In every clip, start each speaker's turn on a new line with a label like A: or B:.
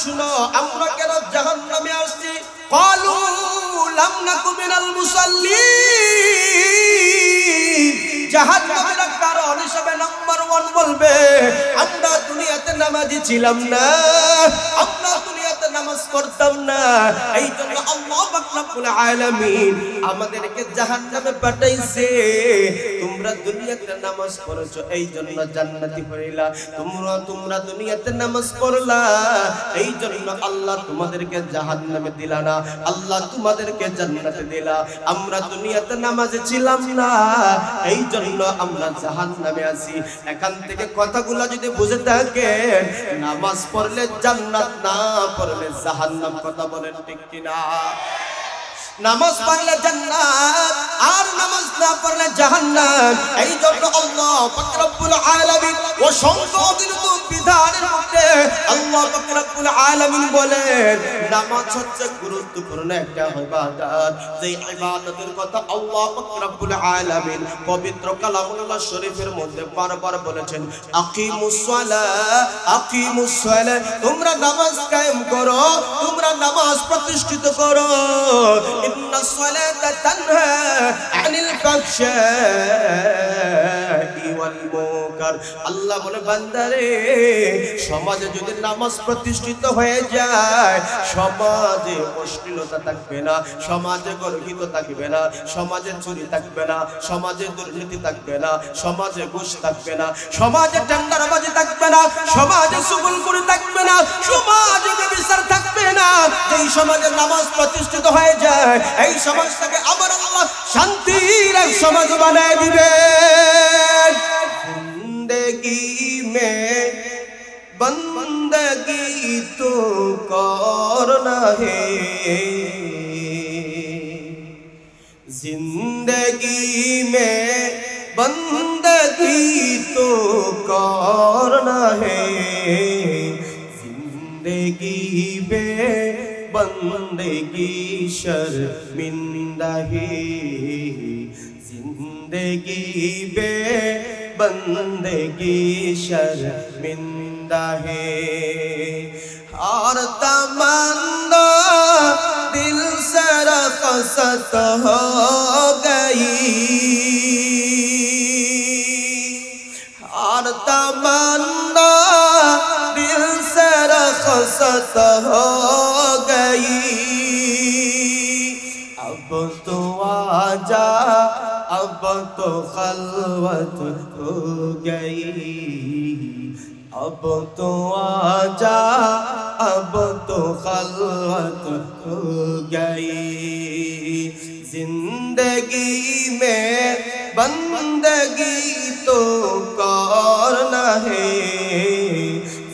A: শুনো আমরা কেন জাহান্নামে আসছি ক্বালু লাম নাকু মিনাল মুসাল্লিন জাহান্নামের কারণ হিসেবে নাম্বার 1 বলবে আমরা দুনিয়াতে নামাজি ছিলাম না আমরা দুনিয়াতে নামাজ পড়তাম না এইজন্য আল্লাহ পাক রব্বুল আলামিন আমাদেরকে জাহান্নামে পাঠাইছে তোমরা দুনিয়াতে নামাজ পড়ছো এইজন্য জান্নাতি হইলা তোমরা দুনিয়াতে নামাজ পড়লা এইজন্য আল্লাহ তোমাদেরকে জাহান্নামে দিলা না আল্লাহ তোমাদেরকে জান্নাতে দিলা আমরা দুনিয়াতে নামাজে ছিলাম না এইজন্য আমরা জাহান্নামে আছি এখান থেকে কথাগুলো যদি বুঝে থাকেন নামাজ পড়লে জান্নাত না পড়লে জাহান্নাম কথা বলেন ঠিক কিনা নামাজ পড়লে জান্নাত আর নামাজ না পড়লে জাহান্নাম এইজন্য আল্লাহ পাক রব্বুল আলামিন অসংখ্য বিধানের মধ্যে আল্লাহ পাক রব্বুল আলামিন বলেন নামাজ হচ্ছে গুরুত্বপূর্ণ একটা ইবাদত যেই ইবাদতের কথা আল্লাহ পাক রব্বুল আলামিন পবিত্র কালামুল্লাহ শরীফের মধ্যে বারবার বলেছেন আকিমুস সালাহ তোমরা নামাজ কায়েম করো তোমরা নামাজ প্রতিষ্ঠিত করো ইন্নাস সালাতা তানহা আনিল ফাহশাই ওয়াল মুনকার আল্লাহ বলে বান্দারে সমাজে যদি নামাজ প্রতিষ্ঠিত হয়ে যায় সমাজে অশ্লীলতা থাকবে না সমাজে গর্হিত থাকবে না সমাজে চুরি থাকবে না সমাজে দুর্নীতি থাকবে না সমাজে ঘুষ থাকবে না সমাজে টেন্ডারবাজি থাকবে না সমাজে সুগুলখুরি থাকবে না সমাজে ব্যভিচার থাকবে না এই সমাজে নামাজ প্রতিষ্ঠিত হয়ে যায় এই সমাজটাকে আমার আল্লাহ শান্তির এক সমাজ বানায় দিবেন जिंदगी में बंदगी तो करना है जिंदगी में बंदगी तो करना है जिंदगी में बंदगी शर्मिंदा है जिंदगी बे बंदगी शर्मिंदा है और तमन्ना दिल से रखसत हो गई और तमन्ना दिल से रखसत हो गई अब तो आजा अब तो खलवत हो गई अब तो आजा अब तो खलवत हो गई जिंदगी में बंदगी तो करना है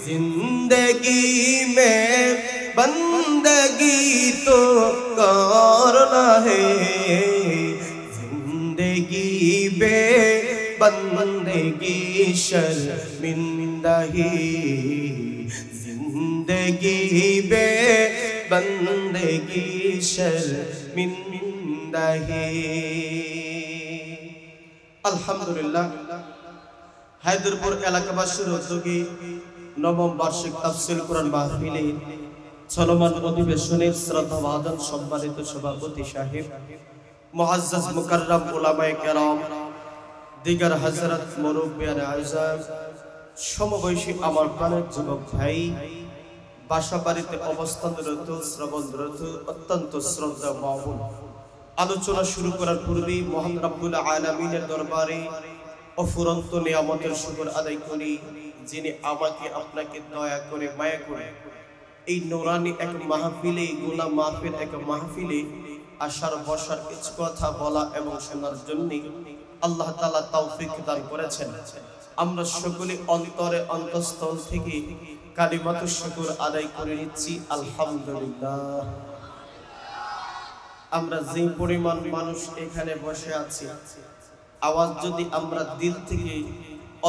A: जिंदगी में बंदगी तो करना है जिंदगी बे बंदगी शर्मिंदा है जिंदगी बे बंदगी शर्मिंदा है अल्हम्दुलिल्लाह हैदरपुर এলাকাবাসীর উদ্যোগে নবম বার্ষিক তাফসীর কোরআন মাহফিলে চলমান অধিবেশনের শ্রদ্ধাভাজন সম্মানিত সভাপতি সাহেব মুআজ্জাজ মুকাররম উলামায়ে কেরাম দিগার হযরত মুরব্বিয়ান আযম সমবয়সী আমার প্রাণের যুবক ভাই বাসাবাড়িতে অবস্থানরত শ্রবণরত অত্যন্ত শ্রদ্ধা মাহবুব আলোচনা শুরু করার পূর্বেই মহান রব্বুল আলামিনের দরবারে অফুরন্ত নিয়ামতের শুকর আদায় করি যিনি আমাকে আপনাকে দয়া করে মায়া করে এই নূরানি এক মাহফিলে গোলাম মাহফিল এক মাহফিলে আশার বসার কিছু কথা বলা এবং শোনার জন্য আল্লাহ তাআলা তৌফিক দান করেছেন আমরা সকলে অন্তরে অন্তঃস্থল থেকে কালিমাতুশ শুকর আদায় করে নিচ্ছি আলহামদুলিল্লাহ আমরা যে পরিমাণ মানুষ এখানে বসে আছি আওয়াজ যদি আমরা দিল থেকে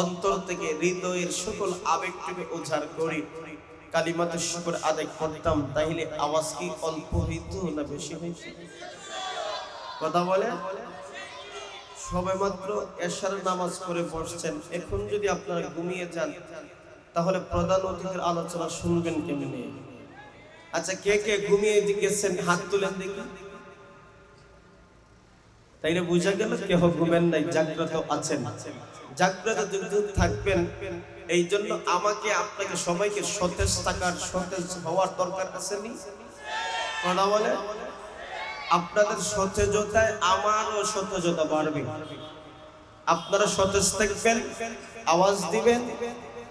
A: অন্তর থেকে হৃদয়ের সকল আবেগকে উজাড় করি কালিমাতুশ শুকর আদায় করতাম তাহলে আওয়াজ কি অল্প হইতো না বেশি হইতো কথা বলে সবাই মাত্র এশার নামাজ পড়ে বসছেন এখন যদি আপনারা ঘুমিয়ে যান তাহলে প্রধান অতিথির আলোচনা শুনবেন কেমনে আচ্ছা কে কে ঘুমিয়ে গেছেন হাত তুলেন দেখি। তাইলে বুঝা গেল কেহ ঘুমেন নাই, জাগ্রত আছেন। জাগ্রত থাকবেন, এই জন্য আমাকে আপনাকে সবাইকে সতেজ থাকার, সতেজ হওয়ার দরকার আছে নি? কথা বলে আপনাদের সতেজতায় আমারও সতেজতা বাড়বে। আপনারা সতেজ থাকবেন, আওয়াজ দিবেন,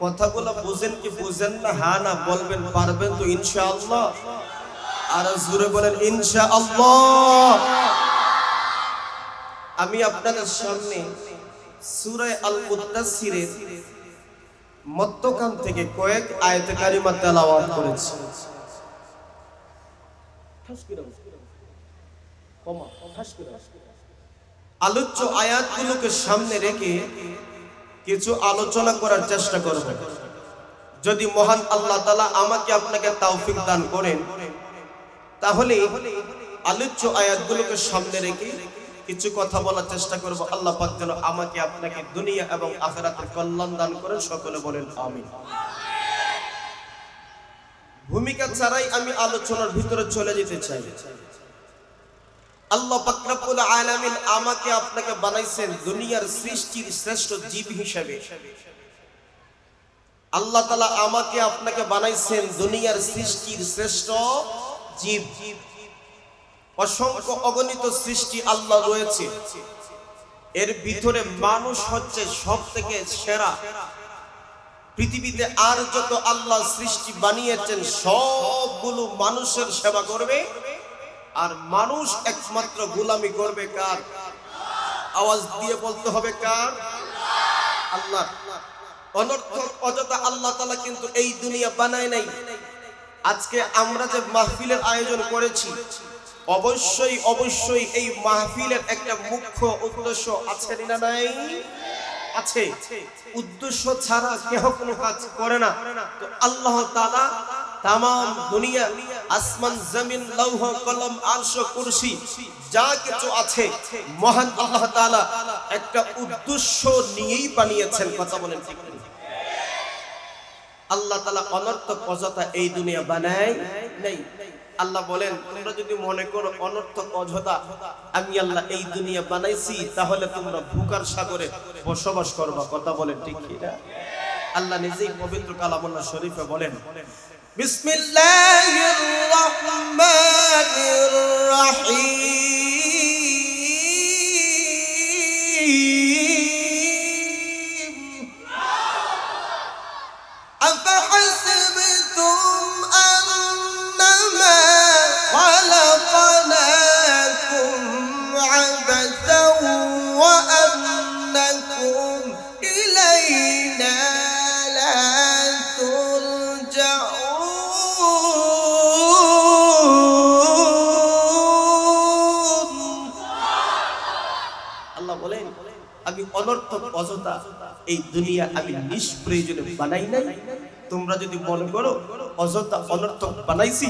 A: কথাগুলো বুঝেন কি বুঝেন না, হ্যাঁ না বলবেন, পারবেন তো ইনশাআল্লাহ? আর জোরে বলেন ইনশাআল্লাহ। আমি আপনাদের সামনে সূরা আল মুদাসসিরের মধ্যখান থেকে কয়েক আয়াতে কারিমা তেলাওয়াত করেছি। আলোচ্য আয়াতগুলোকে সামনে রেখে কিছু আলোচনা করার চেষ্টা করব। যদি মহান আল্লাহ তাআলা আমাকে আপনাকে তৌফিক দান করেন, তাহলে আলোচ্য আয়াতগুলোকে সামনে রেখে কিছু কথা বলার চেষ্টা করব। আল্লাহ পাক যেন আমাকে আপনাকে দুনিয়া এবং আখিরাতের কল্যাণ দান করেন। সকলে বলেন আমিন। ভূমিকা ছাড়াই আমি আলোচনার ভিতরে চলে যেতে চাই। আল্লাহ পাক রব্বুল আলামিন আমাকে আপনাকে বানাইছেন দুনিয়ার সৃষ্টির শ্রেষ্ঠ জীব হিসেবে। আল্লাহ তাআলা আমাকে আপনাকে বানাইছেন দুনিয়ার সৃষ্টির শ্রেষ্ঠ জীব। অসংখ্য অগণিত সৃষ্টি আল্লাহ রয়েছে, এর ভিতরে মানুষ হচ্ছে সবথেকে সেরা। পৃথিবীতে আর যত আল্লাহ সৃষ্টি বানিয়েছেন সবগুলো মানুষের সেবা করবে, আর মানুষ একমাত্র গোলামি করবে কার? আওয়াজ দিয়ে বলতে হবে কার? আল্লাহ। অনর্থক অযথা আল্লাহ তাআলা কিন্তু এই দুনিয়া বানায় নাই। আজকে আমরা যে মাহফিলের আয়োজন করেছি, অবশ্যই অবশ্যই এই মাহফিলের একটা মুখ্য উদ্দেশ্য আছে না নাই? আছে। উদ্দেশ্য ছাড়া কেহ কোনো কাজ করে না। তো আল্লাহ তাআলা তামাম দুনিয়া, আসমান জমিন, লৌহ কলম, আরশ কুরসি যা কিছু আছে, মহান আল্লাহ তাআলা একটা উদ্দেশ্য নিয়েই বানিয়েছেন। কথা বলেন ঠিক না? আল্লাহ তাআলা অনর্থক অযথা এই দুনিয়া বানায় নাই। আল্লাহ বলেন, তোমরা যদি মনে করো অনর্থক অযথা আমি আল্লাহ এই দুনিয়া বানাইছি, তাহলে তোমরা ভুকার সাগরে বসবাস করবা। কথা বলেন ঠিক কি না? আল্লাহ নিজেই পবিত্র কালামুল্লাহ শরীফে বলেন, বিসমিল্লাহির রহমানির রহিম, আফাহাসিবতুম আন্নামা খালাকনাকুম আবাসাও ওয়া আন্নাকুম ইলাইনা লা তুরজাউন। আল্লাহ বলেন, আমি অনর্থক অযথা এই দুনিয়া আমি নিষ্প্রয়োজনে বানাই নাই। তোমরা যদি মনে করো অযথা অনর্থক বানাইছি,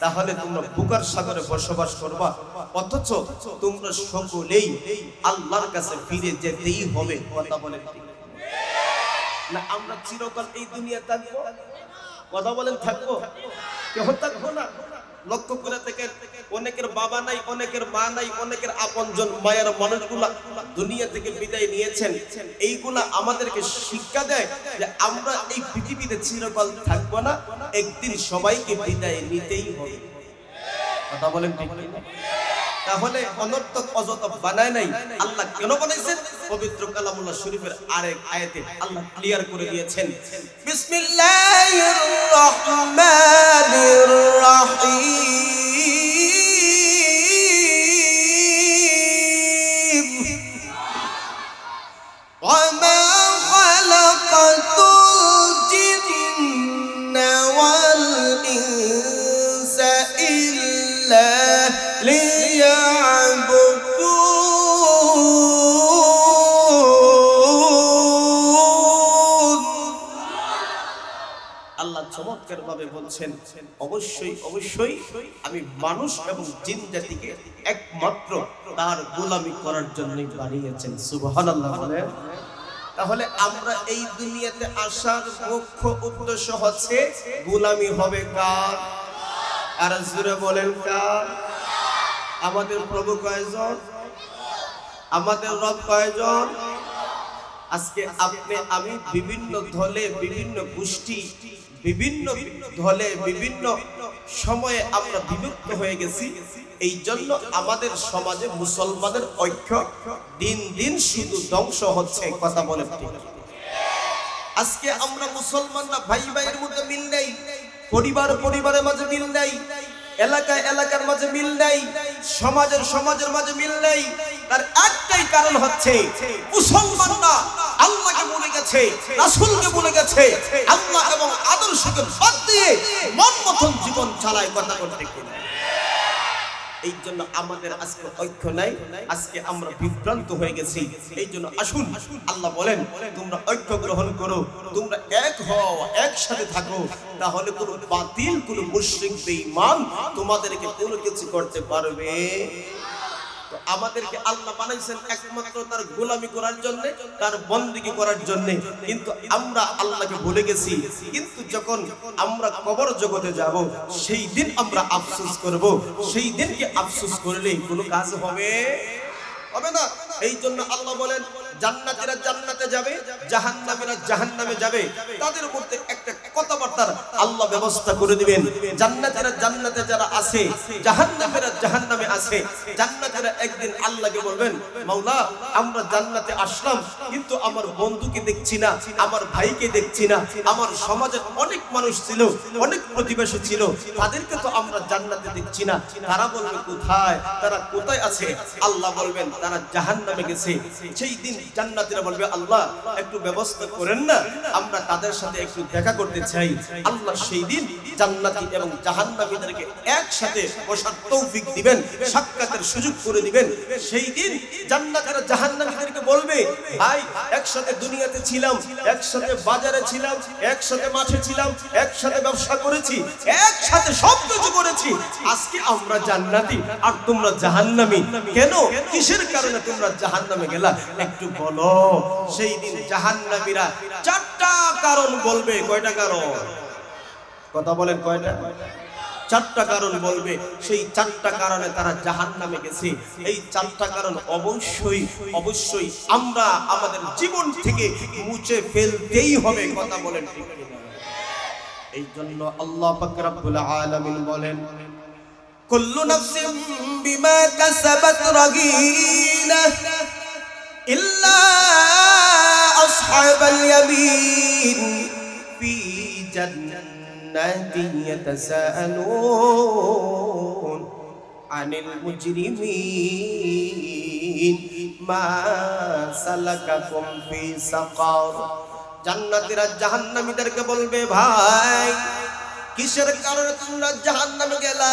A: তাহলে তোমরা বুকার সাগরে বসবাস করবা, অথচ তোমরা সকলেই আল্লাহর কাছে ফিরে যেতেই হবে। কথা বলেন না? আমরা চিরকাল এই দুনিয়া থাকবো? কথা বলেন থাকবো? কেউ থাকবো না। লক্ষ্য করে দেখেন, অনেকের বাবা নাই, অনেকের মা নাই, অনেকের আপনজন মায়ের মানুষগুলা দুনিয়া থেকে বিদায় নিয়েছেন। এইগুলা আমাদেরকে শিক্ষা দেয় যে আমরা এই পৃথিবীতে চিরকাল থাকবো না, একদিন সবাইকে বিদায় নিতেই হবে। কথা বলেন ঠিক না? তাহলে অনর্থক অযথা বানায় নাই। আল্লাহ কেন বানাইছেন? পবিত্র কালামুল্লাহ শরীফের আরেক আয়াতে আল্লাহ ক্লিয়ার করে দিয়েছেন, বিসমিল্লাহির রহমানির রহিম, ওয়া মা খালাকাতুল জিন্না ওয়াল ইনসা ইল্লা আল্লাহ চমৎকার ভাবে বলছেন, অবশ্যই অবশ্যই আমি মানুষ এবং জিন জাতিকে একমাত্র তার গোলামি করার জন্যই বানিয়েছেন। সুবহানাল্লাহ বলেন। তাহলে আমরা এই দুনিয়াতে আসার মুখ্য উদ্দেশ্য হচ্ছে গোলামি হবে কার? আর জোরে বলেন কার? আমাদের প্রভু কয়জন? আমাদের রব কয়জন? আজকে আপনি আমি বিভিন্ন দলে, বিভিন্ন গোষ্ঠী, বিভিন্ন দলে, বিভিন্ন সময়ে আমরা বিভক্ত হয়ে গেছি। এই জন্য আমাদের সমাজে মুসলমানের ঐক্য দিন দিন শুধু ধ্বংস হচ্ছে। কথা বলে ঠিক? আজকে আমরা মুসলমানরা ভাই ভাইয়ের মধ্যে মিল নেই, পরিবার পরিবারের মাঝে মিল নেই, এলাকায় এলাকার মাঝে মিল নেই, সমাজের মাঝে মিল নেই। তার একটাই কারণ হচ্ছে মুসলমানরা আল্লাহকে ভুলে গেছে, রাসূলকে ভুলে গেছে, আল্লাহ এবং আদর্শকে বাদ দিয়ে মন মতন জীবন চালায়। কথা বলতে কি? এই জন্য আমাদের আজকে ঐক্য নাই, আজকে আমরা বিভ্রান্ত হয়ে গেছি। এই জন্য আসুন, আল্লাহ বলেন তোমরা ঐক্য গ্রহণ করো, তোমরা এক হও, একসাথে থাকো, তাহলে কোনো বাতিল, কোনো মুশরিক বেঈমান তোমাদেরকে কোনো কিছু করতে পারবে। তো আমাদেরকে আল্লাহ বানাইছেন একমাত্র তার গোলামি করার জন্য, তার বন্দেগী করার জন্য, কিন্তু আমরা আল্লাহকে ভুলে গেছি। কিন্তু যখন আমরা কবর জগতে যাব, সেই দিন আমরা আফসোস করব। সেই দিনকে আফসোস করলে কোনো কাজ হবে না। এই জন্য আল্লাহ বলেন জান্নাতীরা জান্নাতে যাবে, জাহান্নামীরা জাহান্নামে যাবে। তাদের মধ্যে একটা কথাবার্তার আল্লাহ ব্যবস্থা করে দিবেন। জান্নাতীরা জান্নাতে যারা আছে, জাহান্নামীরা জাহান্নামে আছে। জান্নাতীরা একদিন আল্লাহকে বলবেন, মাওলা আমরা জান্নাতে আসলাম, কিন্তু আমার বন্ধুকে দেখছি না, আমার ভাইকে দেখছি না, আমার সমাজের অনেক মানুষ ছিল, অনেক প্রতিবেশী ছিল, তাদেরকে তো আমরা জান্নাতে দেখছি না। তারা বলবে কোথায়, তারা কোথায় আছে? আল্লাহ বলবেন তারা জাহান্নামে গেছে। সেই দিন জান্নাতীরা বলবে, আল্লাহ একটু ব্যবস্থা করেন না, আমরা তাদের সাথে একটু দেখা করতে চাই। আল্লাহ সেই দিন জান্নাতী এবং জাহান্নামীদেরকে একসাথে বসার তৌফিক দিবেন, সাক্ষাতের সুযোগ করে দিবেন। সেই দিন জান্নাতীরা জাহান্নামীদেরকে বলবে, ভাই একসাথে দুনিয়াতে ছিলাম, একসাথে বাজারে ছিলাম, একসাথে মাঠে ছিলাম, একসাথে ব্যবসা করেছি, একসাথে সব কিছু করেছি, আজকে আমরা জান্নাতী আর তোমরা জাহান্নামী। কেন, কিসের কারণে তোমরা জাহান্নামে গেলা একটু বলো। সেই দিন জাহান্নামীরা চারটা কারণ বলবে। কয়টা কারণ? কথা বলেন কয়টা? চারটা কারণ বলবে। সেই চারটা কারণে তারা জাহান্নামে গেছে। এই চারটা কারণ অবশ্যই আমরা আমাদের জীবন থেকে মুছে ফেলতেই হবে। কথা বলেন ঠিক কিনা? এই জন্য আল্লাহ পাক রব্বুল আলামিন বলেন, কুল্লু নাফসিন বিমা কাসাবাত রাগিনা ইল্লা আসহাবাল ইয়ামিন ফি জান্নাতিন ইয়াতাসাআলুন আনিল মুজরিমিন মা সালাকাকুম ফি সাকার। জান্নাতীরা জাহান্নামীদেরকে বলবে, ভাই কিসের কারণে তোমরা জাহান্নামে গেলা?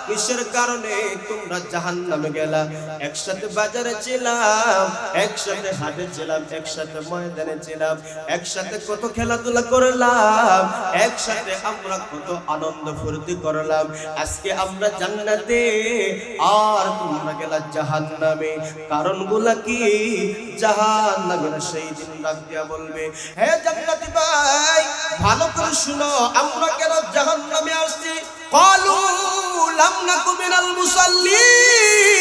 A: কিসের কারণে তোমরা জাহান্নামে গেলা? একসাথে বাজারে ছিলাম, একসাথে হাটে ছিলাম, একসাথে ময়দানে ছিলাম, একসাথে কত খেলাধুলা করলাম, একসাথে আমরা কত আনন্দ ফুর্তি করলাম। আজকে আমরা জান্নাতে আর তোমরা গেলা জাহান্নামে। কারণগুলা কি? জাহান্নামীরা সেই দিন ডাক দিয়া বলবে, হে জান্নাতি ভাই ভালো করে শুনো, আমরা কেন জাহান্নামে আসছি? ক্বালু লাম নাকু মিনাল মুসাল্লিন।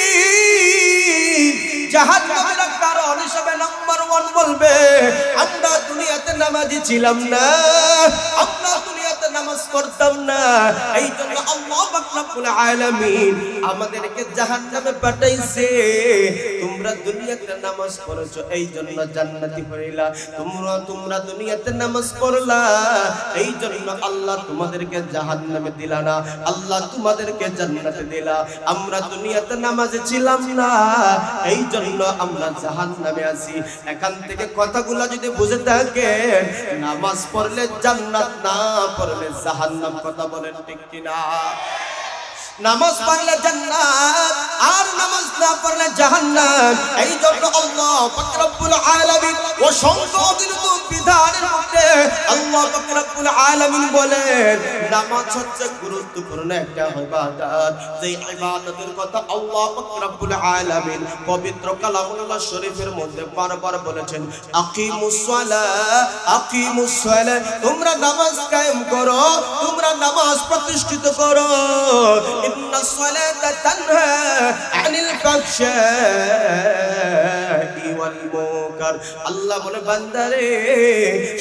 A: জাহান্নামের কারণ হিসেবে নাম্বার 1 বলবে, আমরা দুনিয়াতে নামাজি ছিলাম না, আমরা দুনিয়াতে নামাজ পড়তাম না। এই জন্য আল্লাহ পাক রব্বুল আলামিন আমাদেরকে জাহান্নামে পাঠাইছে। তোমরা দুনিয়াতে নামাজ পড়েছো, এই জন্য জান্নাতি হইলা। তোমরা দুনিয়াতে নামাজ পড়লা, এই জন্য আল্লাহ তোমাদেরকে জাহান্নামে দিলা না, আল্লাহ তোমাদেরকে জান্নাতে দিলা। আমরা দুনিয়াতে নামাজে ছিলাম না, এই জন্য আমরা জাহান্নামে আছি। এখান থেকে কথাগুলো যদি বুঝে থাকেন, নামাজ পড়লে জান্নাত, না পড়লে জাহান্নাম। কথা বলেন ঠিক কিনা? নামাজ পড়লে জান্নাত আর নামাজ না পড়লে জাহান্নাম। এই জন্য আল্লাহ পাক রব্বুল আলামিন অসংখ্য বিধানের মধ্যে আল্লাহ পাক রব্বুল আলামিন বলেন, নামাজ হচ্ছে গুরুত্বপূর্ণ একটা ইবাদত। যে ইবাদতের কথা আল্লাহ পাক রব্বুল আলামিন পবিত্র কালামুল্লাহ শরীফের মধ্যে বারবার বলেছেন, আকিমুস সালাহ, আকিমুস সালাহ। তোমরা নামাজ কায়েম করো, তোমরা নামাজ নামাজ প্রতিষ্ঠিত করো। ইন্নাস সালাতা তানহা আনিল ফাহশাই ওয়াল মুনকার। আল্লাহ বলে বান্দারে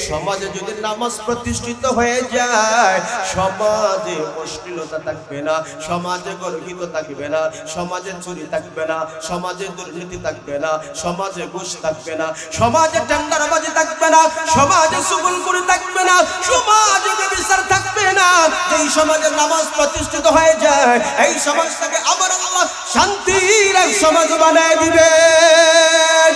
A: সমাজে যদি নামাজ প্রতিষ্ঠিত হয়ে যায়, সমাজে অশ্লীলতা থাকবে না, সমাজে গর্হিত থাকবে না, সমাজে চুরি থাকবে না, সমাজে দুর্নীতি থাকবে না, সমাজে ঘুষ থাকবে না, সমাজে টেন্ডারবাজি থাকবে না, সমাজে সুগুলখুরি থাকবে না, সমাজে ব্যভিচার থাকবে না। যেই সমাজে নামাজ প্রতিষ্ঠিত হয়ে যায়, এই সমাজটাকে আমার আল্লাহ শান্তির এক সমাজ বানায় দিবেন।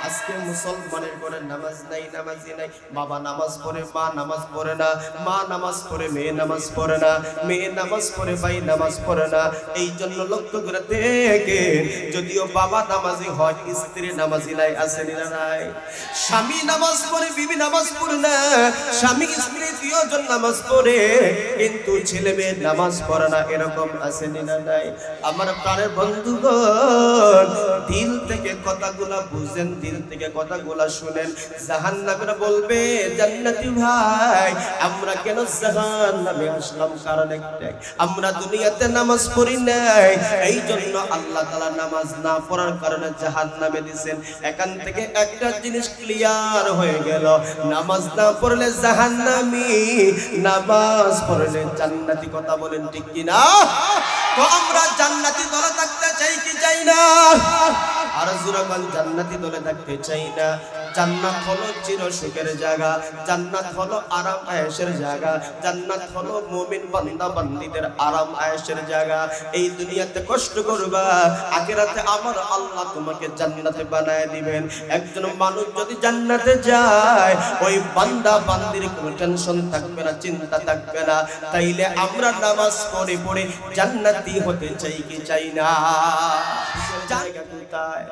A: আজকে মুসলমানের ঘরে নামাজ নাই, নামাজি নাই। বাবা নামাজ পড়ে, মা নামাজ পড়ে না, মা নামাজ পড়ে, মেয়ে নামাজ পড়ে না, মেয়ে নামাজ পড়ে, ভাই নামাজ পড়ে না। এই জন্য লক্ষ্য করে দেখেন, যদিও বাবা নামাজি হয়, স্ত্রী নামাজি নাই, আছে না নাই? স্বামী নামাজ পড়ে, বিবি নামাজ পড়ে না, স্বামী স্ত্রী দুইজন নামাজ পড়ে, কিন্তু ছেলে মেয়ে নামাজ পড়ে না, এরকম আছে না নাই? আমার প্রাণের বন্ধুগণ, দিল থেকে কথাগুলা বুঝেন, দিল থেকে কথাগুলা শুনেন। জাহান্নামীরা বলবে, জান্নাতি ভাই আমরা কেন জাহান্নামে আসলাম? কারণ একটাই, আমরা দুনিয়াতে নামাজ পড়ি নাই, এই জন্য আল্লাহ তাআলা নামাজ না পড়ার কারণে জাহান্নামে দিবেন। এখান থেকে একটা জিনিস ক্লিয়ার হয়ে গেল, নামাজ না পড়লে জাহান্নামী, নামাজ পড়লে জান্নাতি। কথা বলেন ঠিক কি না? তো আমরা জান্নাতি দলে থাকতে চাই কি চাই না? আর জুরামান জান্নাতি দলে থাকতে চাই না। জান্নাত হলো চির সুখের জায়গা, জান্নাত হলো আরাম আয়েশের জায়গা, জান্নাত হলো মুমিন বান্দা বান্দীদের আরাম আয়েশের জায়গা। এই দুনিয়াতে কষ্ট করবা, আখিরাতে আমার আল্লাহ তোমাকে জান্নাতে বানায় দিবেন। একজন মানুষ যদি জান্নাতে যায়, ওই বান্দা বান্দির কোনো টেনশন থাকবে না, চিন্তা থাকবে না। তাইলে আমরা নামাজ পড়ে পড়ে জান্নাতি হতে চাই কি চাই না? জায়গা কোথায়?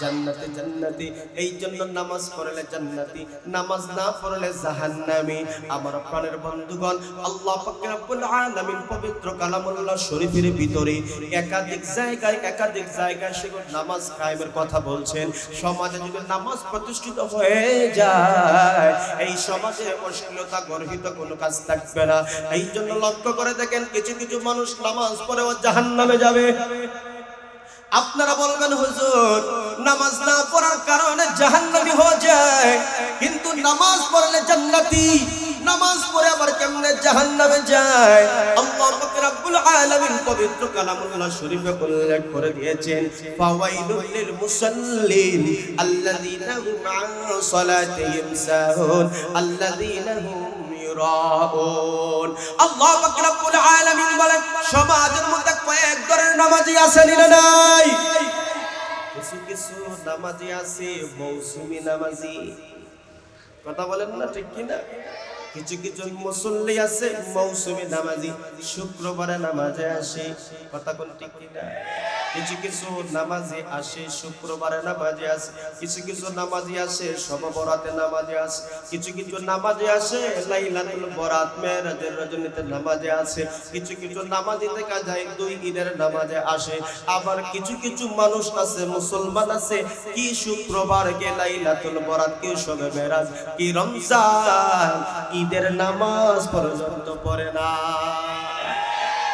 A: জান্নাতে, জান্নাতি। এই জন্য নামাজ পড়লে জান্নাতি, নামাজ না পড়লে জাহান্নামী। আমার প্রাণের বন্ধুগণ, আল্লাহ পাক রব্বুল আলামিন পবিত্র কালামুল্লাহ শরীফের ভিতরে একাধিক জায়গায় সেগুলো নামাজ কায়েমের কথা বলছেন। সমাজে যদি নামাজ প্রতিষ্ঠিত হয়ে যায়, এই সমাজে অশ্লীলতা গর্হিত কোনো কাজ থাকবে না। এই জন্য লক্ষ্য করে দেখেন, কিছু কিছু মানুষ নামাজ পড়েও জাহান্নামে যাবে। আপনারা বলবেন, হুজুর নামাজ না পড়ার কারণে জাহান্নামী হয়ে যায়, কিন্তু নামাজ পড়লে জান্নাতি। নামাজ পড়ে আবার কেমনে জাহান্নামে যায়? আল্লাহ পাক রব্বুল আলামিন পবিত্র কালামুল্লাহ শরীফে উল্লেখ করে দিয়েছেন, ফাওয়াইলুল লিল মুসাল্লিন আল্লাযীনা হুম আন সালাতিহিম সাহুন আল্লাযীনা হুম ইউরাউন। আল্লাহ পাক রব্বুল আলামিন বলেন, সমাজের মধ্যে কয়েক ধরনের নামাজি আছে না নাই? কিছু কিছু নামাজি আছে মৌসুমী নামাজি। কথা বলেন না ঠিক কি না? কিছু কিছু মুসল্লি আছে মৌসুমী নামাজি, শুক্রবারে নামাজে আসে। কথা কোন ঠিক কি না? কিছু কিছু নামাজি আসে শুক্রবারে নামাজে আসে, কিছু কিছু নামাজি আসে শবে বরাতে নামাজে আসে, কিছু কিছু নামাজি আসে লাইলাতুল বরাত মেরাজের রজনীতে নামাজে আসে, কিছু কিছু নামাজি দেখা যায় দুই ঈদের নামাজে আসে। আবার কিছু কিছু মানুষ আছে, মুসলমান আছে, কি শুক্রবার কে লাইলাতুল বরাত, কি শবে মেরাজ, কি রমজান, ঈদের নামাজ পর্যন্ত পড়ে না।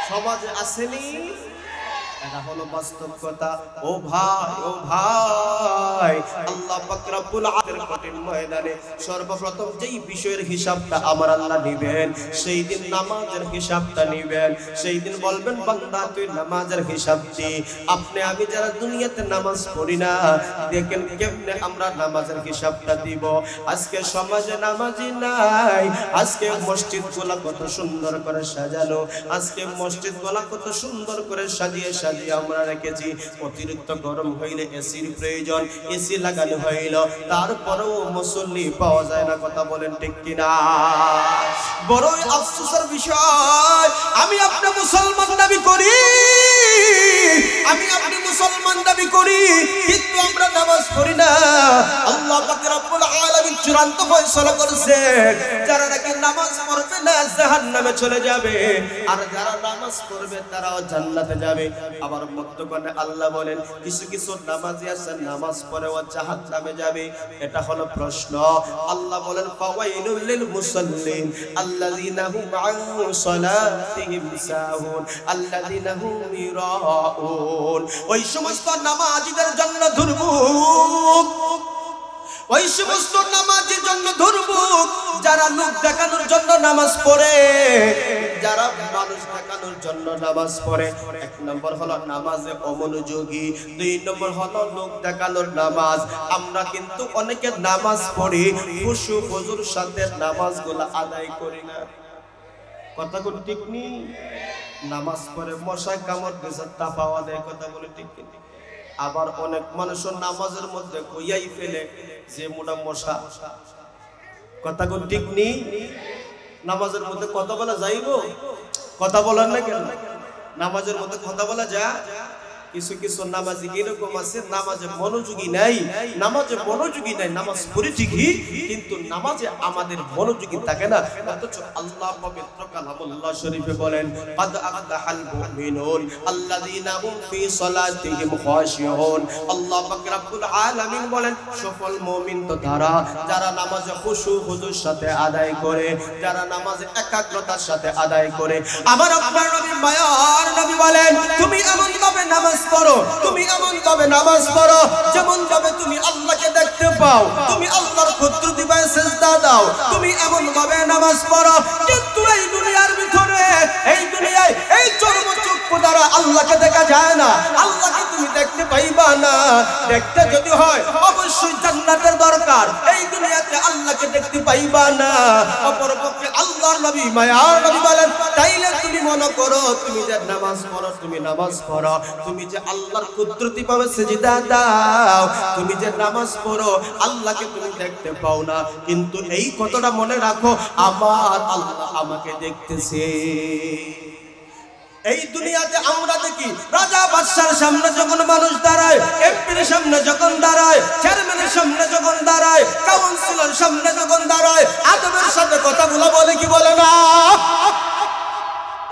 A: সমাজে আসেনি? এটা হলো বাস্তব কথা। ও ভাই, ও ভাই, আল্লাহ পাক রব্বুল আলামিনের কঠিন ময়দানে সর্বপ্রথম যেই বিষয়ের হিসাবটা আমার আল্লাহ নেবেন, সেই দিন নামাজের হিসাবটা নেবেন। সেই দিন বলবেন, বান্দা তুই নামাজের হিসাব দে। আপনি আমি যারা দুনিয়াতে নামাজ পড়ি না, দেখেন কেমনে আমরা নামাজের হিসাবটা দিব। আজকে সমাজে নামাজি নাই। আজকে মসজিদগুলো কত সুন্দর করে সাজানো, আজকে মসজিদগুলো কত সুন্দর করে সাজিয়ে আমরা রেখেছি। অতিরিক্ত গরম হইলে এসির প্রয়োজন, এসি লাগানো হইল, তারপরেও মুসল্লি পাওয়া যায় না। কথা বলেন ঠিক কিনা? বড়ই আফসোসের বিষয়, আমি আপনি মুসলমান দাবি করি, আমি আপনি মুসলমান দাবি করি, কিন্তু আমরা নামাজ পড়ি না। আল্লাহ পাক রব্বুল আলামিন চূড়ান্ত ফয়সালা করেছেন, যারা নাকি নামাজ পড়বে না জাহান্নামে চলে যাবে আর যারা নামাজ পড়বে তারাও জান্নাতে যাবে। আবার মধ্যখানে আল্লাহ বলেন কিছু কিছু নামাজি আছে নামাজ পড়েও জাহান্নামে যাবে। এটা হলো প্রশ্ন। আল্লাহ বলেন ফাওয়াইলুল লিল মুসাল্লিন আল্লাযিনা হুম আন সালাতিহিম সাহুন আল্লাযিনা হুম ইরাউন। ওই সমস্ত নামাজীদের জন্য দুর্ভোগ, ওই সমস্ত নামাজের জন্য দুর্ভোগ যারা লোক দেখানোর জন্য নামাজ পড়ে, যারা মানুষ দেখানোর জন্য নামাজ পড়ে। এক নম্বর হলো নামাজে অমনোযোগী, দুই নম্বর হলো লোক দেখানোর নামাজ। আমরা কিন্তু অনেকে নামাজ পড়ি খুশু হুজুর সাথে নামাজগুলো আদায় করি না। কথা কোন ঠিক নেই? নামাজ পড়ে মশা কামড় দিয়েছে তা পাওয়া দেয়, কথা বলে ঠিক নেই। আবার অনেক মানুষের নামাজের মধ্যে কইয়াই ফেলে যে মোটা মশা, কথা কোন ঠিক নেই? নামাজের মধ্যে কথা বলা যাইব? কথা বলার না কেন? নামাজের মধ্যে কথা বলা যায়। কিছু কিছু নামাজি এরকম আছে নামাজে মনোযোগী নাই, নামাজে মনোযোগী নাই, নামাজ পড়ি ঠিকই কিন্তু নামাজে আমাদের মনোযোগী থাকে না। অথচ আল্লাহ পবিত্র কালামুল্লাহ শরীফে বলেন কাদ আফলাহাল মুমিনুন আল্লাযীনা হুম ফি সালাতিহিম খাশিউন। আল্লাহ পাক রব্বুল আলামিন বলেন সফল মুমিন তো তারা যারা নামাজে খুশু হুজুর সাথে আদায় করে, যারা নামাজে একাগ্রতার সাথে আদায় করে। আমার আপনার নবী মায়ার নবী বলেন তুমি এমন ভাবে নামাজ পড়ো, তুমি এমন ভাবে নামাজ পড়ো যেমন ভাবে তুমি আল্লাহকে দেখতে পাও, তুমি আল্লাহর কুদরতি পায়ে সিজদা দাও, তুমি এমন ভাবে নামাজ পড়ো। কিন্তু এই দুনিয়ার ভিতরে, এই দুনিয়ায় এই চর্মচক্ষু দ্বারা আল্লাহকে দেখা যায় না, আল্লাহকে তুমি দেখতে পাইবা না। দেখতে যদি হয় অবশ্যই জান্নাতের দরকার, এই দুনিয়াতে আল্লাহকে দেখতে পাইবা না। অপরপক্ষে আল্লাহর নবী মায়ার নবী বলেন তাইলে তুমি মনে করো তুমি যে নামাজ পড়ো, তুমি নামাজ পড়ো, তুমি যে আল্লাহর কুদরতি পাবে সিজদা দাও, তুমি যে নামাজ পড়ো আল্লাহকে তুমি দেখতে পাও না, কিন্তু এই কথাটা মনে রাখো আমার আল্লাহ আমাকে দেখতেছে। এই দুনিয়াতে আমরা দেখি রাজা বাদশার সামনে যখন মানুষ দাঁড়ায়, এমপির সামনে যখন দাঁড়ায়, চেয়ারম্যানের সামনে যখন দাঁড়ায়, কাউন্সিলর সামনে যখন দাঁড়ায়, আদবের সাথে কথাগুলো বলে কি বলে না?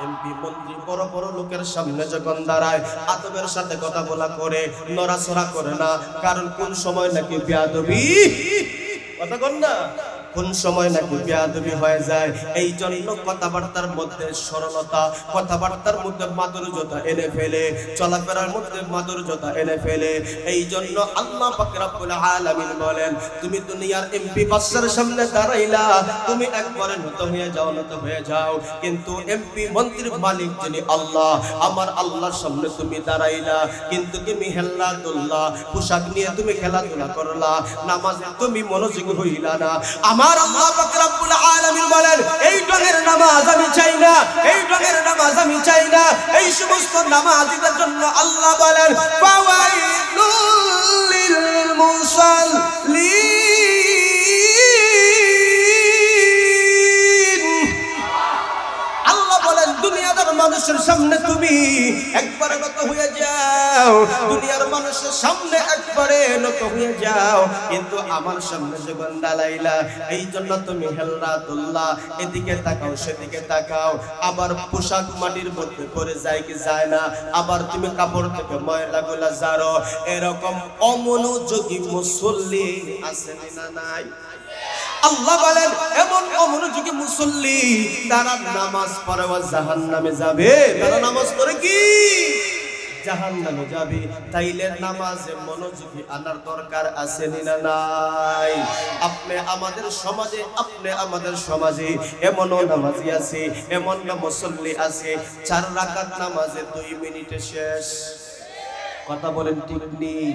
A: এমপি মন্ত্রী বড় বড় লোকের সামনে যখন দাঁড়ায় আদবের সাথে কথা বলা করে, নড়াচড়া করে না। কারণ কোন সময় নাকি বেয়াদবি, কথা কন না, কোন সময় নাকি বেয়াদবি হয়ে যায়। এই জন্য কথাবার্তার মধ্যে সরলতা, কথাবার্তার মধ্যে মাধুর্যতা এনে ফেলে, চলাফেরার মধ্যে মাধুর্যতা এনে ফেলে। এই জন্য আল্লাহ পাক রব্বুল আলামিন বলেন তুমি দুনিয়ার এমপি বাদশার সামনে দাঁড়াইলা, তুমি একবারে নত হয়ে যাও, নত হয়ে যাও। কিন্তু এমপি মন্ত্রীর মালিক যিনি আল্লাহ, আমার আল্লাহর সামনে তুমি দাঁড়াইলা, কিন্তু তুমি হেল্লাদুল্লাহ পোশাক নিয়ে তুমি খেলাধুলা করলা, নামাজে তুমি মনোযোগী হইলা না। আমার আল্লাহ পাক রব্বুল আলামিন বলেন এই ঢঙের নামাজ আমি চাই না, এই ঢঙের নামাজ আমি চাই না। এই সমস্ত নামাজীদের জন্য আল্লাহ বলেন ফাওয়াইলুল লিল মুসাল্লিন। আল্লাহ বলেন দুনিয়ার মানুষের সামনে তুমি একবারে নত হয়ে যাও, দুনিয়ার মানুষের সামনে একবারে নত হয়ে যাও, কিন্তু আমার সামনে যখন দাঁড়াইলা এই জন্য তুমি হেল্লাদুল্লাহ এদিকে তাকাও সেদিকে তাকাও। আবার পোশাক মাটির মধ্যে পড়ে যায় কি যায় না, আবার তুমি কাপড় থেকে ময়লাগুলা ঝাড়ো। এরকম অমনোযোগী মুসল্লি আছে না নাই? আল্লাহ বলেন এমন অমনোযোগী মুসল্লি তারা নামাজ পড়ে জাহান্নামে যাবে। তারা নামাজ পড়ে কি জাহান্নামে যাবে। তাইলে নামাজে মনোযোগী আনার দরকার আছে না নাই? আপনি আমাদের সমাজে এমনও নামাজি আছে, এমন মুসল্লি আছে 4 রাকাত নামাজে 2 মিনিটে শেষ। কথা বলেন ঠিক নেই?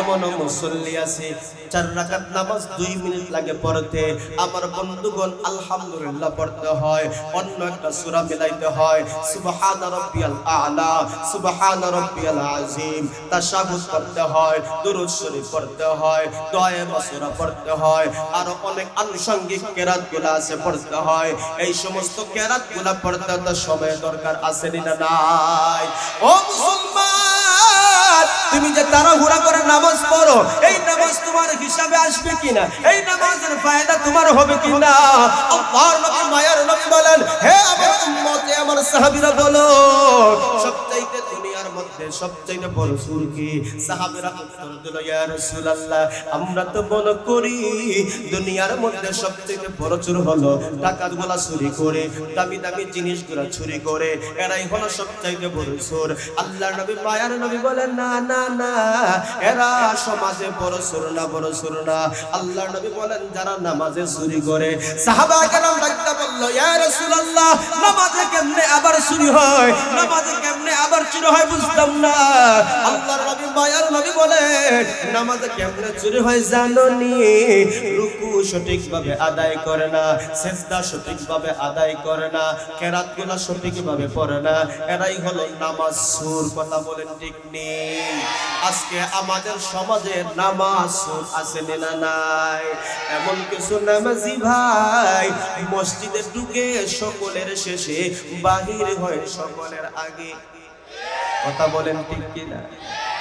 A: এমনও মুসল্লি আছে 4 রাকাত নামাজ 2 মিনিট লাগে পড়তে। আমার বন্ধুগণ আলহামদুলিল্লাহ পড়তে হয়, অন্য একটা সূরা মিলাইতে হয়, সুবহানা রাব্বিয়াল আ'লা, সুবহানা রাব্বিয়াল আযীম, তাশাহুদ পড়তে হয়, দুরূদ শরীফ পড়তে হয়, দোয়া মাসুরা পড়তে হয়, আর অনেক আনুষঙ্গিক কেরাতগুলো আছে পড়তে হয়। এই সমস্ত কেরাতগুলো পড়তে তো সময় দরকার আছে না নাই? ও মুসলমান, তুমি যে তাড়াহুড়া করে নামাজ পড়ো, এই নামাজ তোমার হিসাবে আসবে কিনা, এই নামাজের ফায়দা তোমার হবে কিনা? আল্লাহর নবী মায়ার নবী বলেন হে সাহাবীরা বলো সবচাইতে দুনিয়ার মধ্যে সবচাইতে বড় চোর কি? সাহাবীরা উত্তর দিল, ইয়া রাসূলুল্লাহ, আমরা তো মনে করি দুনিয়ার মধ্যে সবচাইতে বড় চোর হলো টাকাগুলা চুরি করে, দামি দামি জিনিসগুলা চুরি করে, এরাই হলো সবচাইতে বড় চোর। আল্লাহর নবী মায়ার নবী বলেন, না না না, এরা সমাজে বড় চোর না, বড় চোর না। আল্লাহর নবী বলেন, যারা নামাজে চুরি করে। সাহাবা কেরাম ডাকতে বলল, ইয়া রাসূলুল্লাহ, নামাজে কেমনে আবার চুরি হয়? নামাজে কেমনে আবার চুরি হয় বুঝতাম না। আল্লাহর নবী মায়ার নবী বলেন, নামাজে কেমনে চুরি হয় জানোনি? রুকু সঠিকভাবে আদায় করে না, সিজদা সঠিকভাবে আদায় করে না, কেরাতগুলো সঠিকভাবে পড়ে না, এরাই হলো নামাজ চোর। কথা বলেন ঠিক নেই? আজকে আমাদের সমাজে নামাজ চোর আছে না নাই? এমন কিছু নামাজি ভাই মসজিদে ঢুকে সকলের শেষে বাহির হয় সকলের আগে। কথা বলেন ঠিক কিনা?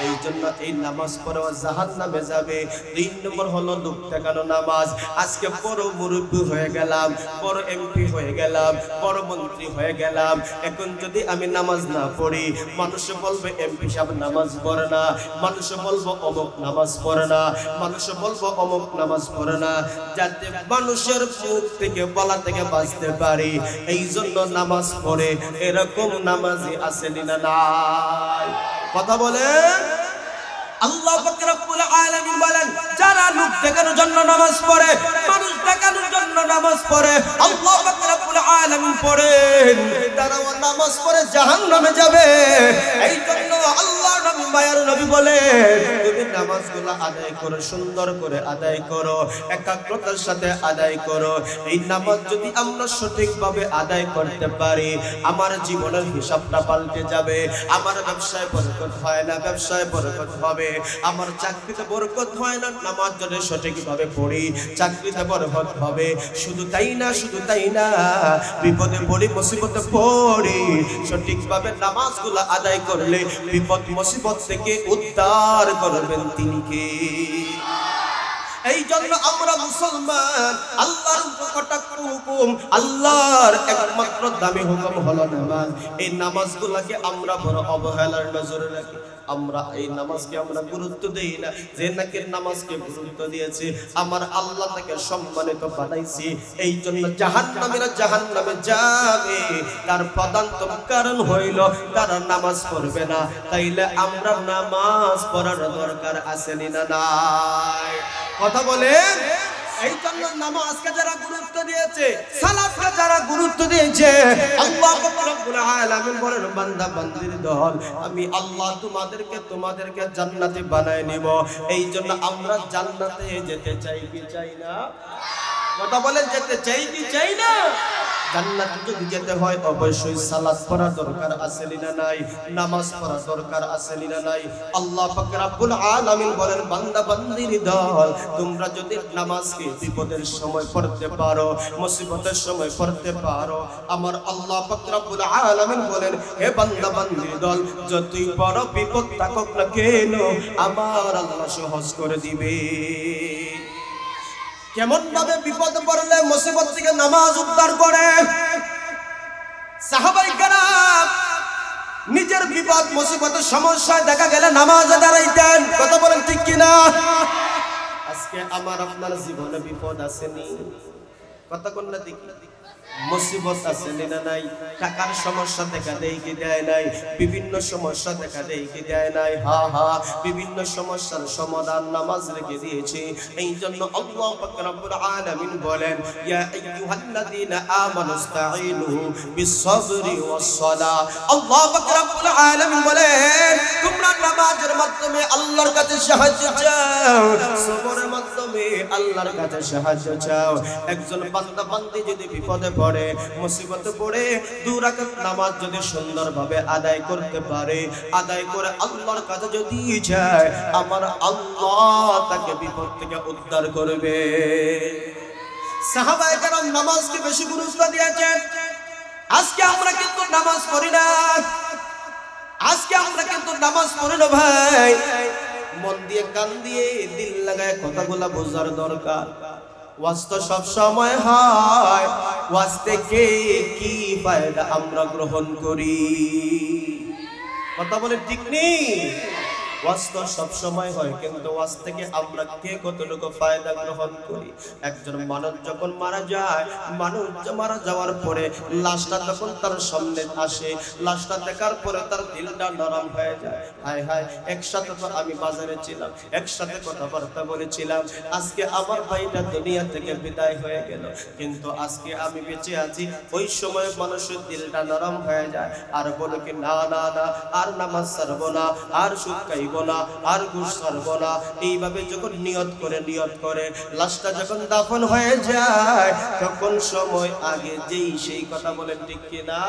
A: এই জন্য এই নামাজ পড়া জাহান্নামে যাবে। 3 নম্বর হলো লোক দেখানো নামাজ। আজকে বড় মুরব্বি হয়ে গেলাম, বড় এমপি হয়ে গেলাম, বড় মন্ত্রী হয়ে গেলাম, এখন যদি আমি নামাজ না পড়ি মানুষ বলবে এমপি সাহেব নামাজ পড়ে না, মানুষ বলবো অমুক নামাজ পড়ে না, মানুষ বলবো অমুক নামাজ পড়ে না। যাতে মানুষের মুখ থেকে বলা থেকে বাঁচতে পারি এই জন্য নামাজ পড়ে। এরকম নামাজি আছে না নাই? কথা বলেন। আল্লাহ পাক রব্বুল আলামিন বলেন, যারা লোক দেখানোর জন্য নামাজ পড়ে, মানুষ দেখানোর জন্য নামাজ পড়ে, আল্লাহ পাক রব্বুল আলামিন পড়েন তারা নামাজ পড়ে জাহান্নামে যাবে। এই জন্য আল্লাহর নবী মায়ার নবী বলেন, তুমি নামাজগুলো আদায় করো, সুন্দর করে আদায় করো, একাগ্রতার সাথে আদায় করো। এই নামাজ যদি আমরা সঠিকভাবে আদায় করতে পারি আমার জীবনের হিসাবটা পাল্টে যাবে। আমার ব্যবসায় বরকত হয় না, ব্যবসায় বরকত হবে। আমার চাকরিতে বরকত হয় না, নামাজ যদি সঠিকভাবে পড়ি চাকরিতে বরকত হবে। শুধু তাই না, শুধু তাই না, বিপদে পড়ি, মুসিবতে পড়ি, সঠিকভাবে নামাজগুলো আদায় করলে বিপদ মুসিবত থেকে উদ্ধার করবেন তিনি কে? এই জন্য আমরা মুসলমান, আল্লাহর কটাক্ষ হুকুম, আল্লাহর একমাত্র দামি হুকুম হলো নামাজ। এই নামাজগুলোকে আমরা বড় অবহেলার নজরে রাখি। আমরা এই নামাজকে আমরা গুরুত্ব দেই না। যে নাকি নামাজকে গুরুত্ব দিয়েছে আমার আল্লাহ তাকে সম্মানিত বানাইছে। এই জন্য জাহান্নামীরা জাহান্নামে যাবে, তার প্রধানতম কারণ হইল তারা নামাজ পড়বে না। তাইলে আমরা নামাজ পড়ার দরকার আছে না নাই? কথা বলেন। এই জন্য নামাজকে যারা গুরুত্ব দিয়েছে, সালাতকে যারা গুরুত্ব দিয়েছে, আল্লাহ রাব্বুল আলামিন বলেন, বান্দা বান্দির দল, আমি আল্লাহ তোমাদেরকে জান্নাতে বানায় নিব। এই জন্য আমরা জান্নাতে যেতে চাই কি চাই না? কথা বলেন, যেতে চাই কি চাই না? জান্নাতে যদি যেতে হয় অবশ্যই সালাত পড়া দরকার আছে না নাই? নামাজ পড়া দরকার আছে না নাই? আল্লাহ পাক রব্বুল আলামিন বলেন, বান্দা বান্দির দল, তোমরা যদি নামাজকে বিপদের সময় পড়তে পারো, মুসিবতের সময় পড়তে পারো, আমার আল্লাহ পাক রব্বুল আলামিন বলেন, হে বান্দা বান্দির দল, যতই বড় বিপদ থাকুক না কেন আমার আল্লাহ সহজ করে দিবে। কেমন ভাবে বিপদ পড়লে মুসিবত থেকে নামাজ উদ্ধার করে? সাহাবায়ে কেরাম নিজের বিপদ মুসিবতের সমস্যায় দেখা গেলে নামাজে দাঁড়াইতেন। কথা বলেন ঠিক কিনা? আজকে আমার আপনার জীবনে বিপদ আসেনি? কথা কোন না দেখি? মুসিবত আছে না নাই? টাকার সমস্যা দেখা দেয় কি দেয় নাই? বিভিন্ন সমস্যা দেখা দেয় কি দেয় নাই? হ্যাঁ হ্যাঁ, বিভিন্ন সমস্যার সমাধান নামাজ রেখে দিয়েছে। এই জন্য আল্লাহ পাক রব্বুল আলামিন বলেন, ইয়া আইয়ুহাল্লাযীনা আমানুস্তাঈনু বিস-সাবরি ওয়াস-সালাহ। আল্লাহ পাক রব্বুল আলামিন বলেন, তোমরা নামাজের মাধ্যমে আল্লাহর কাছে সাহায্য চাও, সবরের মাধ্যমে আল্লাহর কাছে সাহায্য চাও। একজন বান্দা বান্দি যদি বিপদে পড়ে, মুসিবতে পড়ে, 2 রাকাত নামাজ যদি সুন্দরভাবে আদায় করতে পারে, আদায় করে আল্লাহর কাছে যদি যায়, আমার আল্লাহ তাকে বিপদ থেকে উদ্ধার করবে। সাহাবায়ে কেরাম নামাজকে বেশি গুরুত্ব দিয়েছেন। আজকে আমরা কিন্তু নামাজ পড়ি না, আজকে আমরা কিন্তু নামাজ পড়ি না ভাই। মন দিয়ে কান দিয়ে দিল লাগায় কথাগুলা বোঝার দরকার। ওয়াজ তো সব সময় হয়, ওয়াজ থেকে কি ফায়দা আমরা গ্রহণ করি? কথা বলে ঠিক নেই? ওয়াজ তো সব সময় হয়, কিন্তু ওয়াজ থেকে আমরা কে কতটুকু ফায়দা গ্রহণ করি? একজন মানুষ যখন মারা যায়, মানুষ মারা যাওয়ার পরে লাশটা যখন তার সামনে আসে, লাশটা দেখার পরে তার দিলটা নরম হয়ে যায়। হায় হায়, একসাথে তো আমি বাজারে ছিলাম, একসাথে কথাবার্তা বলেছিলাম, আজকে আমার ভাইটা দুনিয়া থেকে বিদায় হয়ে গেল, কিন্তু আজকে আমি বেঁচে আছি। ওই সময় মানুষের দিলটা নরম হয়ে যায়, আর বলে কি না না না, আর নামাজ ছাড়বো না, আর সুদ খাইবো না, আর ঘুষ ছাড়বো না। এইভাবে যখন নিয়ত করে লাশটা যখন দাফন হয়ে যায়, তখন সময় আগে যেই সেই কথা বলেন, ঠিক কিনা?